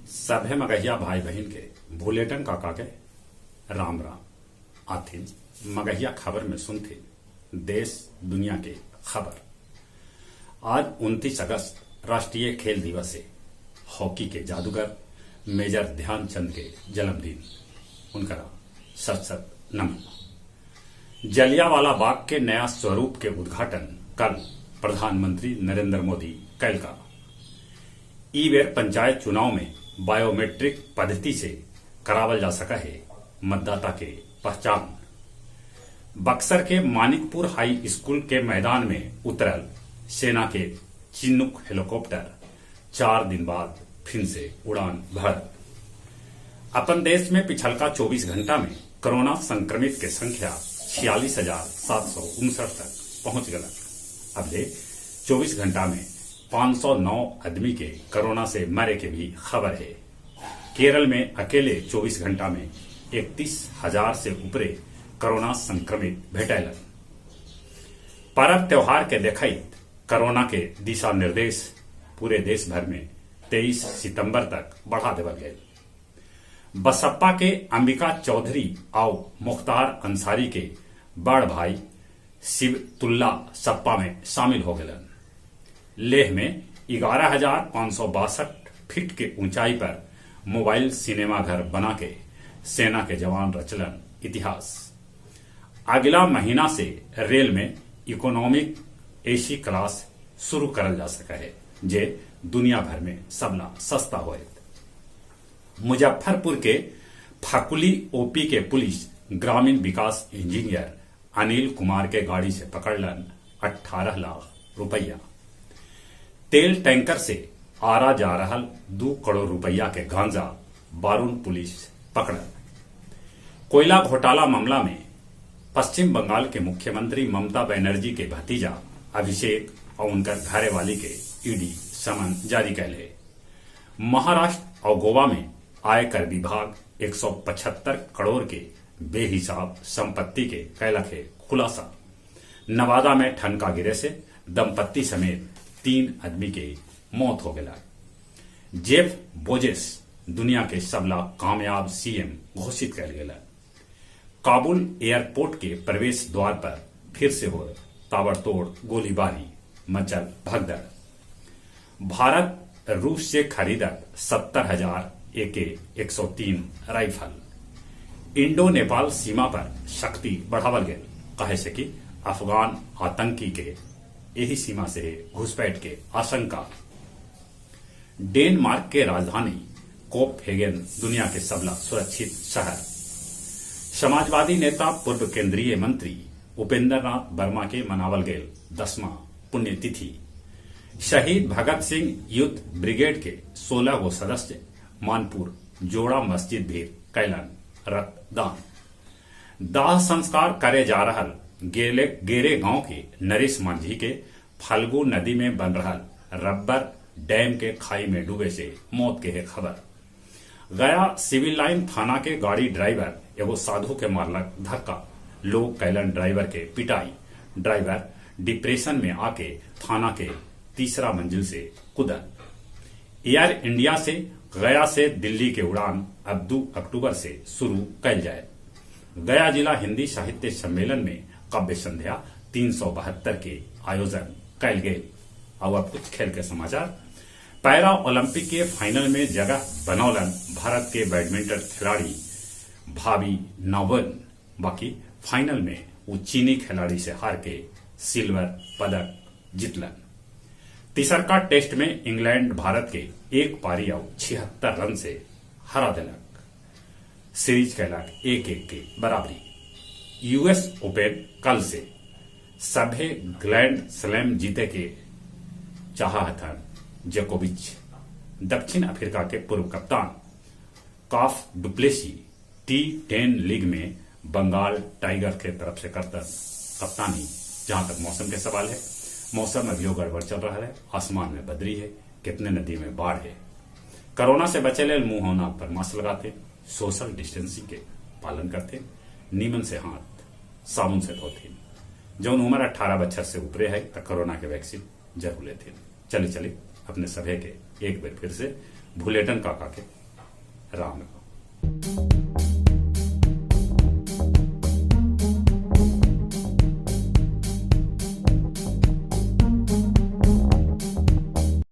सभे मगहिया भाई बहन के भूलेटन काका के राम राम आथिन मगहिया खबर में सुनथिन देश दुनिया के खबर। आज 29 अगस्त राष्ट्रीय खेल दिवस है। हॉकी के जादूगर मेजर ध्यानचंद के जन्मदिन उनका सत सत नमन। जलियांवाला बाग के नया स्वरूप के उद्घाटन कल प्रधानमंत्री नरेंद्र मोदी कल का। ई बेर पंचायत चुनाव में बायोमेट्रिक पद्धति से करावल जा सका है मतदाता के पहचान। बक्सर के मानिकपुर हाई स्कूल के मैदान में उतरल सेना के चिन्नुक हेलीकॉप्टर 4 दिन बाद फिर से उड़ान भर। अपन देश में पिछलका 24 घंटा में कोरोना संक्रमित के संख्या 46,759 तक पहुंच गलक। अबले 24 घंटा में 509 आदमी के कोरोना से मरे के भी खबर है। केरल में अकेले 24 घंटा में 31,000 से ऊपरे कोरोना संक्रमित भेटैलन। पर्व त्योहार के देखैत कोरोना के दिशा निर्देश पूरे देश भर में 23 सितंबर तक बढ़ा देवल गए। बसपा के अंबिका चौधरी और मुख्तार अंसारी के बड़ भाई शिवतुल्ला सपा में शामिल हो गए। लेह में 11,562 फीट के ऊंचाई पर मोबाइल सिनेमा घर बना के सेना के जवान रचलन इतिहास। अगला महीना से रेल में इकोनॉमिक एसी क्लास शुरू करल जा सका है जे दुनिया भर में सबला सस्ता होए। मुजफ्फरपुर के फकुली ओपी के पुलिस ग्रामीण विकास इंजीनियर अनिल कुमार के गाड़ी से पकड़लन 18 लाख रुपया। तेल टैंकर से आरा जा रहा 2 करोड़ रुपया के गांजा बारून पुलिस पकड़। कोयला घोटाला मामला में पश्चिम बंगाल के मुख्यमंत्री ममता बनर्जी के भतीजा अभिषेक और उनकर घरे वाली के ईडी समन जारी कैले। महाराष्ट्र और गोवा में आयकर विभाग 175 करोड़ के बेहिसाब संपत्ति के कैलक है खुलासा। नवादा में ठनका गिरे से दंपत्ति समेत 3 आदमी के मौत हो गया। जेफ बोजेस दुनिया के सबला कामयाब सीएम घोषित कर गया। काबुल एयरपोर्ट के प्रवेश द्वार पर फिर से हो ताबड़तोड़ गोलीबारी, मचल भगदड़। भारत रूस से खरीदत 70,000 AK-103 राइफल। इंडो नेपाल सीमा पर शक्ति बढ़ावल गए कहे से कि अफगान आतंकी के यही सीमा से घुसपैठ के आशंका। डेनमार्क के राजधानी कोपहेगन दुनिया के सबला सुरक्षित शहर। समाजवादी नेता पूर्व केंद्रीय मंत्री उपेंद्र नाथ वर्मा के मनावल गए 10वां पुण्यतिथि। शहीद भगत सिंह यूथ ब्रिगेड के 16 गो सदस्य मानपुर जोड़ा मस्जिद भी कैलन रक्तदान। दाह संस्कार करे जा रहा गेरे गांव के नरेश मांझी के फल्गु नदी में बन रहा रब्बर डैम के खाई में डूबे से मौत के है खबर। गया सिविल लाइन थाना के गाड़ी ड्राइवर एगो साधु के मारलक धक्का। लोग कैलन ड्राइवर के पिटाई। ड्राइवर डिप्रेशन में आके थाना के 3रा मंजिल से कूदल। एयर इंडिया से गया से दिल्ली के उड़ान अब 2 अक्टूबर से शुरू कैल जाए। गया जिला हिंदी साहित्य सम्मेलन में काव्य संध्या 372 के आयोजन कैल गए। और अब कुछ खेल के समाचार। पैरा ओलंपिक के फाइनल में जगह बनौलन भारत के बैडमिंटन खिलाड़ी भावी नावन। बाकी फाइनल में वो चीनी खिलाड़ी से हार के सिल्वर पदक जीतलन। तीसरका टेस्ट में इंग्लैंड भारत के एक पारी और 76 रन से हरा दिलक। सीरीज कैलक 1-1 के बराबरी। यूएस ओपन कल से सभे ग्रैंड स्लैम जीते के चाहतन जोकोविच। दक्षिण अफ्रीका के पूर्व कप्तान काफ डुप्लेसी T10 लीग में बंगाल टाइगर के तरफ से कप्तानी। जहां तक मौसम के सवाल है, मौसम अभी गड़बड़ चल रहा है। आसमान में बदरी है, कितने नदी में बाढ़ है। कोरोना से बचे ले मुंह नाक पर मास्क लगाते, सोशल डिस्टेंसिंग के पालन करते, नीमन से हाथ साबुन से धोते। जौन उम्र 18 बच्चर से ऊपरे है तो कोरोना के वैक्सीन जरूर लेते। चलिए अपने सभे के एक बार फिर से भूलेटन काका के राम।